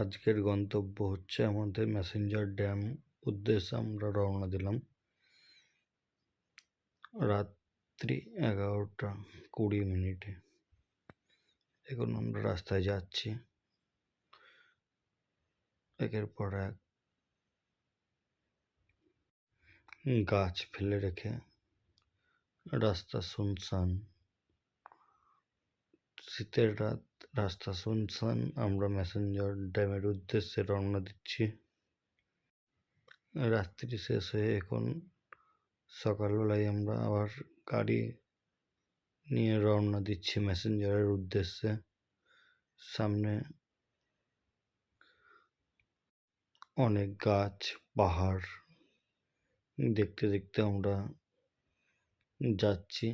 আজকের গন্তব্য হচ্ছে আমাদের ম্যাসেঞ্জার ড্যাম উদ্দেশ্যে আমরা রওনা দিলাম রাত্রি 11:20। এখন আমরা রাস্তায় যাচ্ছি, একের পর এক গাছ ফেলে রেখে রাস্তা শুনশান। শীতের রাত, রাস্তা শুনশান। আমরা ম্যাসেঞ্জার ড্যামের উদ্দেশ্যে রওনা দিচ্ছি। রাত্রি শেষ হয়ে এখন সকালবেলায় আমরা আবার গাড়ি নিয়ে রওনা দিচ্ছি ম্যাসেঞ্জারের উদ্দেশ্যে। সামনে অনেক গাছ, পাহাড় দেখতে দেখতে আমরা যাচ্ছি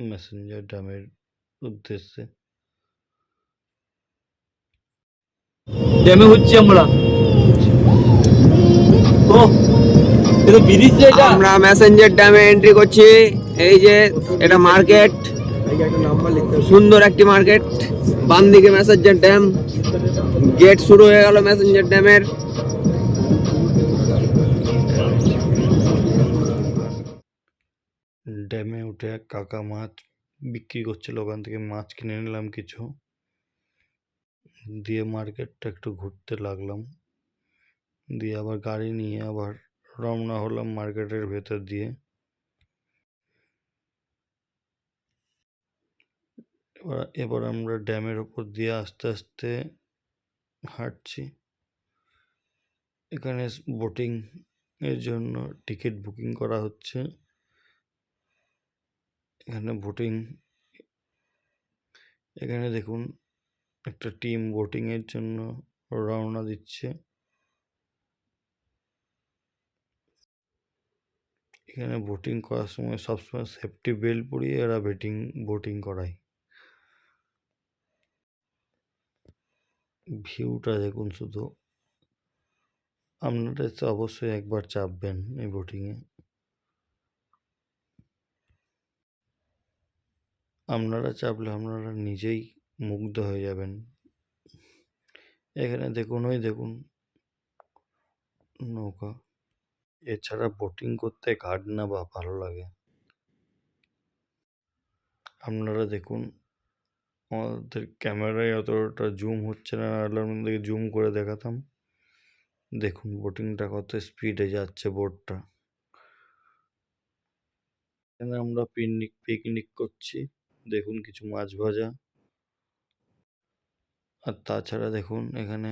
ম্যাসেঞ্জার ড্যামের উদ্দেশ্যে। ড্যামে হচ্ছে আমরা আমরা ম্যাসেঞ্জার ড্যামে এন্ট্রি করছি। এই যে এটা মার্কেট, সুন্দর একটি মার্কেট। বাম দিকে ম্যাসেঞ্জার ড্যাম, গেট শুরু হয়ে গেল ম্যাসেঞ্জার ড্যামের। ড্যামে উঠে এক কাকা মাছ বিক্রি করছিল, ওখান থেকে মাছ কিনে নিলাম কিছু, দিয়ে মার্কেটটা একটু ঘুরতে লাগলাম, দিয়ে আবার গাড়ি নিয়ে আবার রওনা হলাম মার্কেটের ভেতর দিয়ে। এবার আমরা ড্যামের ওপর দিয়ে আস্তে আস্তে হাঁটছি। এখানে বোটিং এর জন্য টিকিট বুকিং করা হচ্ছে। এখানে বোটিং, এখানে দেখুন একটা টিম বোটিং এর জন্য রওনা দিচ্ছে। এখানে বোটিং করার সময় সবসময় সেফটি বেল্ট পরিয়ে এরা বোটিং করায়। ভিউটা দেখুন শুধু। আপনারা এসে অবশ্যই একবার চাপবেন এই বোটিংয়ে। আপনারা চাপলে আপনারা নিজেই মুগ্ধ হয়ে যাবেন। এখানে দেখুন, ওই দেখুন নৌকা। এছাড়া বোটিং করতে ঘাট না বা ভালো লাগে। আপনারা দেখুন, আমাদের ক্যামেরায় অতটা জুম হচ্ছে না, নাহলে আপনাদেরকে জুম করে দেখাতাম। দেখুন বোটিংটা কত স্পিডে যাচ্ছে বোটটা। এখানে আমরা পিকনিক করছি। দেখুন কিছু মাছ ভাজা, আর তাছাড়া দেখুন এখানে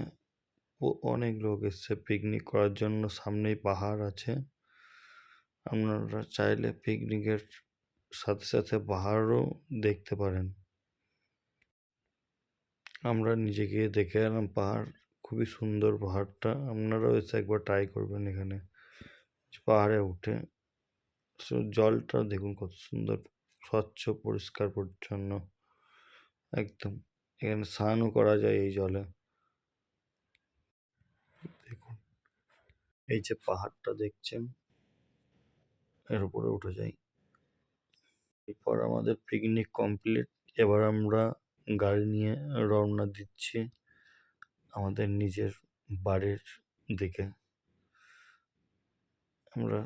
অনেক লোক এসছে পিকনিক করার জন্য। সামনেই পাহাড় আছে, আপনারা চাইলে পিকনিকের সাথে সাথে পাহাড়ও দেখতে পারেন। আমরা নিজে গিয়ে দেখে এলাম পাহাড়, খুবই সুন্দর পাহাড়টা। আপনারাও এসে একবার ট্রাই করবেন এখানে পাহাড়ে উঠে। জলটা দেখুন কত সুন্দর, স্বচ্ছ, পরিষ্কার পরিচ্ছন্ন একদম। এখানে স্নানও করা যায় এই জলে। দেখুন এই যে পাহাড়টা দেখছেন, এর উপরে উঠে যাই। এরপর আমাদের পিকনিক কমপ্লিট। এবার আমরা গাড়ি নিয়ে রওনা দিচ্ছি আমাদের নিজের বাড়ির দিকে। আমরা